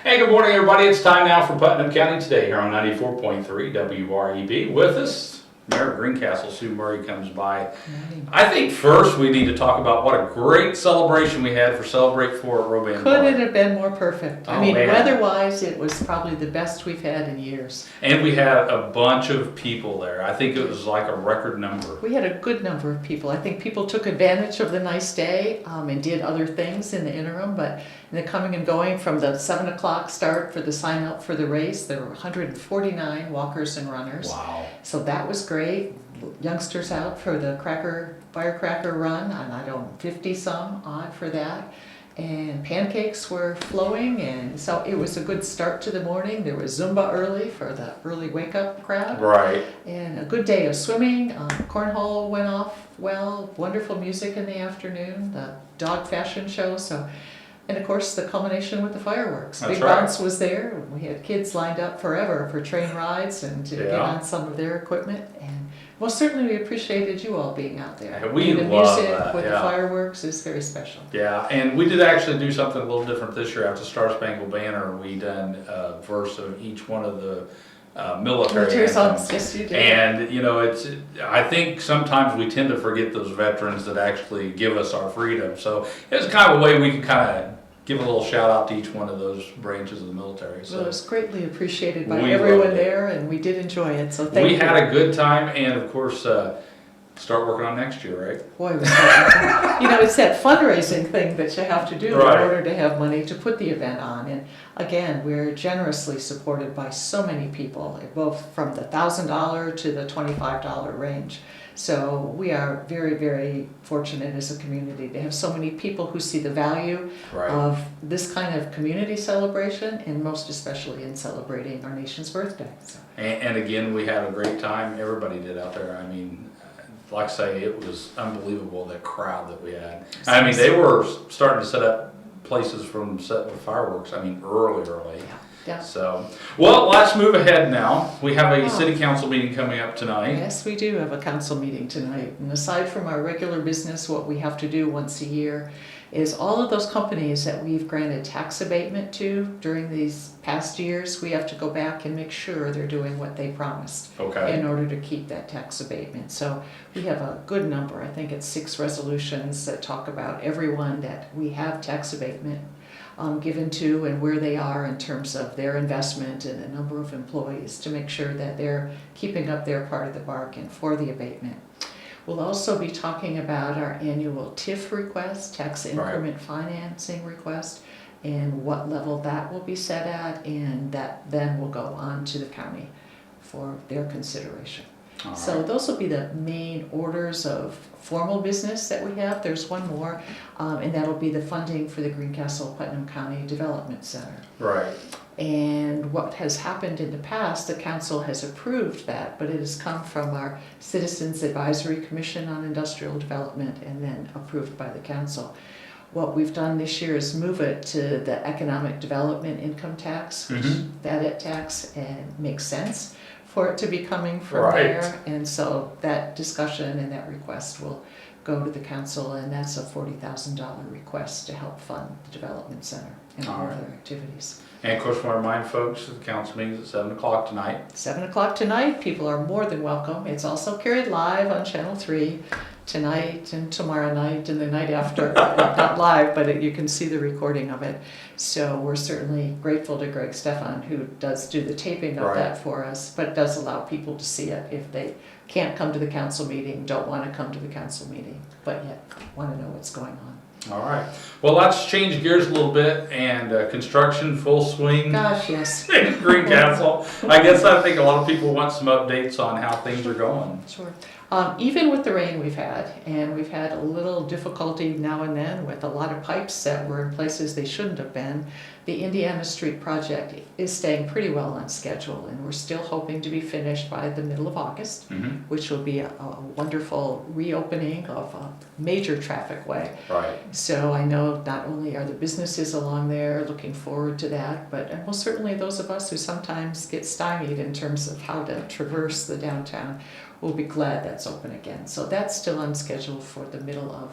Hey, good morning, everybody. It's time now for Putnam County Today here on 94.3 WREB. With us, Mayor of Greencastle Sue Murray comes by. I think first we need to talk about what a great celebration we had for Celebrate 4 at Roban Park. Couldn't have been more perfect. Oh, I mean, man. weather-wise, it was probably the best we've had in years. And we had a bunch of people there. I think it was like a record number. We had a good number of people. I think people took advantage of the nice day and did other things in the interim, but in the coming and going from the 7 o'clock start for the sign up for the race, there were 149 walkers and runners. Wow. So that was great. Youngsters out for the firecracker run, and 50 some odd for that. And pancakes were flowing, and so it was a good start to the morning. There was Zumba early for the early wake up crowd. Right. And a good day of swimming. Cornhole went off well, wonderful music in the afternoon, the dog fashion show. And of course the culmination with the fireworks. That's Big right. Bounce was there. We had kids lined up forever for train rides and to get on some of their equipment. And most certainly we appreciated you all being out there. Yeah, we the love music that, with yeah. the fireworks is very special. Yeah, and we did actually do something a little different this year. After Star Spangled Banner, we done a verse of each one of the military songs, anthems. yes you did. And you know, I think sometimes we tend to forget those veterans that actually give us our freedom. So it's kind of a way we can kind of give a little shout out to each one of those branches of the military. So Well, it was greatly appreciated by We everyone loved it. there, and we did enjoy it. So thank we you. had a good time, and of course, start working on next year, right? Boy, was that, it's that fundraising thing that you have to do Right. in order to have money to put the event on. And again, we're generously supported by so many people, both from the $1,000 to the $25 range. So we are very, very fortunate as a community to have so many people who see the value Right. of this kind of community celebration, and most especially in celebrating our nation's birthday. So. And again, we had a great time. Everybody did out there. I mean, like I say, it was unbelievable, that crowd that we had. I mean, they were starting to set up places from setting with fireworks. I mean, early. Yeah. So, well, let's move ahead now. We have a Oh. city council meeting coming up tonight. Yes, we do have a council meeting tonight. And aside from our regular business, what we have to do once a year is all of those companies that we've granted tax abatement to during these past years, we have to go back and make sure they're doing what they promised Okay. in order to keep that tax abatement. So we have a good number, I think it's 6 resolutions that talk about everyone that we have tax abatement given to and where they are in terms of their investment and the number of employees to make sure that they're keeping up their part of the bargain for the abatement. We'll also be talking about our annual TIF request, tax increment financing request, and what level that will be set at, and that then will go on to the county for their consideration. All So right. those will be the main orders of formal business that we have. There's one more, and that'll be the funding for the Greencastle Putnam County Development Center. Right. And what has happened in the past, the council has approved that, but it has come from our Citizens Advisory Commission on Industrial Development and then approved by the council. What we've done this year is move it to the economic development income tax, which that tax, and makes sense for it to be coming from Right. there. And so that discussion and that request will go to the council, and that's a $40,000 request to help fund the development center and all All right. other activities. And of course, I want to remind folks that the council meeting is at 7 o'clock tonight. 7 o'clock tonight, people are more than welcome. It's also carried live on Channel 3 tonight and tomorrow night and the night after. Not live, but you can see the recording of it. So we're certainly grateful to Greg Stefan, who does do the taping of Right. that for us, but does allow people to see it if they can't come to the council meeting, don't want to come to the council meeting, but yet want to know what's going on. All right. Well, let's change gears a little bit, and construction full swing. Gosh, yes. in Greencastle. I think a lot of people want some updates on how things are going. Sure. Even with the rain we've had, and we've had a little difficulty now and then with a lot of pipes that were in places they shouldn't have been, the Indiana Street project is staying pretty well on schedule, and we're still hoping to be finished by the middle of August, which will be a wonderful reopening of a major traffic way. Right. So I know not only are the businesses along there looking forward to that, but most certainly those of us who sometimes get stymied in terms of how to traverse the downtown will be glad that's open again. So that's still on schedule for the middle of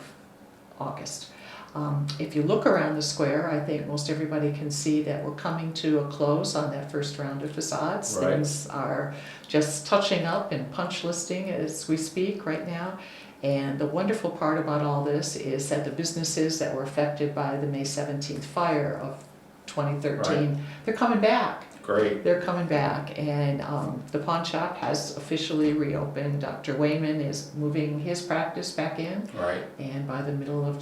August. If you look around the square, I think most everybody can see that we're coming to a close on that first round of facades. Right. Things are just touching up and punch listing as we speak right now. And the wonderful part about all this is that the businesses that were affected by the May 17th fire of 2013, they're coming back. Great. They're coming back, and the pawn shop has officially reopened. Dr. Wayman is moving his practice back in, Right. and by the middle of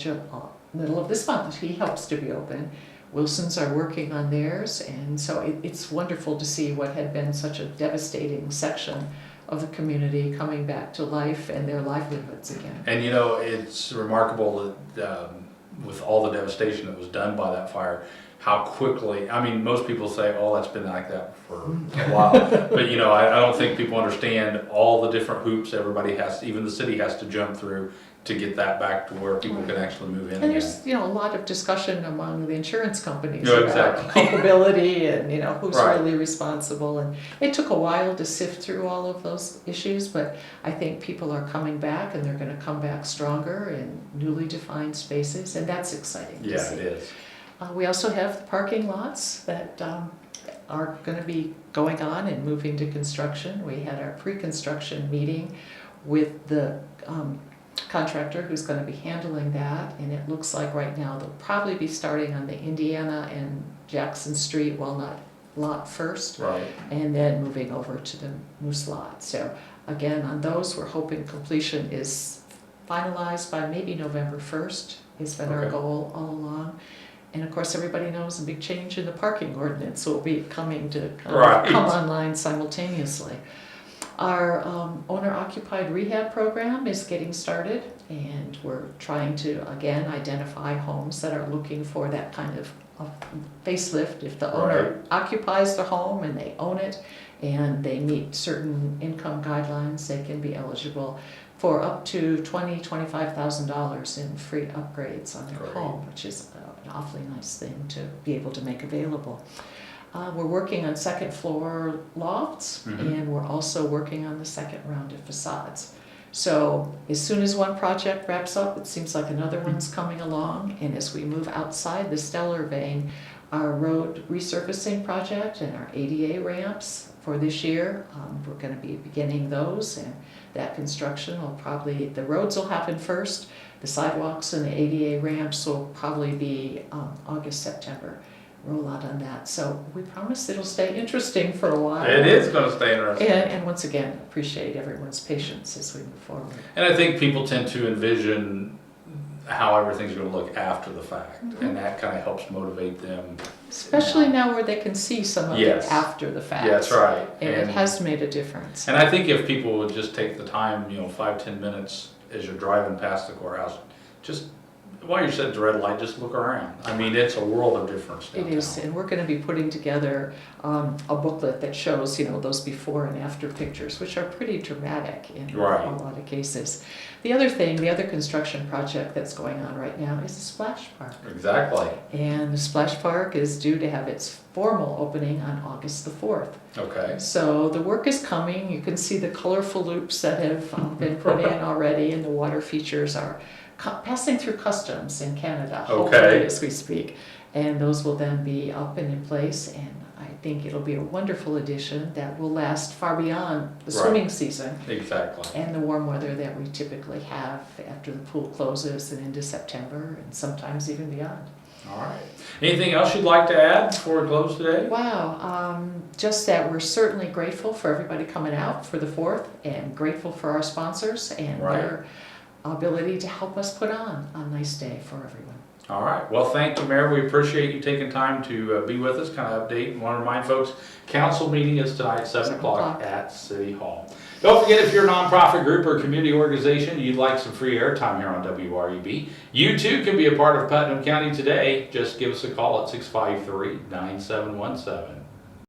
this month, he hopes to be open. Wilsons are working on theirs, and so it's wonderful to see what had been such a devastating section of the community coming back to life and their livelihoods again. And you know, it's remarkable that with all the devastation that was done by that fire, how quickly, I mean, most people say, oh, that's been like that for a while. But you know, I don't think people understand all the different hoops everybody has, even the city has to jump through to get that back to where people can actually move in And again. there's, a lot of discussion among the insurance companies Yeah, about exactly. culpability and, who's Right. really responsible. And it took a while to sift through all of those issues, but I think people are coming back, and they're gonna come back stronger in newly defined spaces, and that's exciting to Yeah, see. it is. We also have the parking lots that are gonna be going on and moving to construction. We had our pre-construction meeting with the contractor who's going to be handling that, and it looks like right now they'll probably be starting on the Indiana and Jackson Street Walnut lot first, Right. and then moving over to the Moose lot. So again, on those, we're hoping completion is finalized by maybe November 1st. Has been our Okay. goal all along. And of course, everybody knows a big change in the parking ordinance will be coming to Right. come online simultaneously. Our owner-occupied rehab program is getting started, and we're trying to, again, identify homes that are looking for that kind of facelift. If the owner occupies the home and they own it and they meet certain income guidelines, they can be eligible for up to $25,000 in free upgrades on their Great. home, which is an awfully nice thing to be able to make available. We're working on second floor lofts, and we're also working on the second round of facades. So as soon as one project wraps up, it seems like another one's coming along, and as we move outside the stellar vein, our road resurfacing project and our ADA ramps for this year, we're going to be beginning those, and that construction will probably, the roads will happen first, the sidewalks and the ADA ramps will probably be August, September. Rollout on that. So we promise it'll stay interesting for a while. It is going to stay interesting. And once again, appreciate everyone's patience as we move forward. And I think people tend to envision how everything's going to look after the fact, and that kind of helps motivate them. Especially now where they can see some of Yes. it after the fact. Yeah, that's right. And it has made a difference. And I think if people would just take the time, 5-10 minutes as you're driving past the courthouse, just while you're sitting at the red light, just look around. I mean, it's a world of difference downtown. It is, and we're going to be putting together a booklet that shows, those before and after pictures, which are pretty dramatic in Right. a lot of cases. The other thing, the other construction project that's going on right now is the splash park. Exactly. And the splash park is due to have its formal opening on August the 4th. Okay. So the work is coming. You can see the colorful loops that have been put in already, and the water features are passing through customs in Canada, hopefully, as we speak. And those will then be up and in place, and I think it'll be a wonderful addition that will last far beyond the swimming season Exactly. and the warm weather that we typically have after the pool closes and into September, and sometimes even beyond. All right. Anything else you'd like to add before we close today? Wow, just that we're certainly grateful for everybody coming out for the 4th, and grateful for our sponsors and their ability to help us put on a nice day for everyone. All right. Well, thank you, Mayor. We appreciate you taking time to be with us, kind of update. And want to remind folks, council meeting is tonight at 7 o'clock at City Hall. Don't forget, if you're a nonprofit group or community organization and you'd like some free airtime here on WREB, you too can be a part of Putnam County Today. Just give us a call at 653-9717.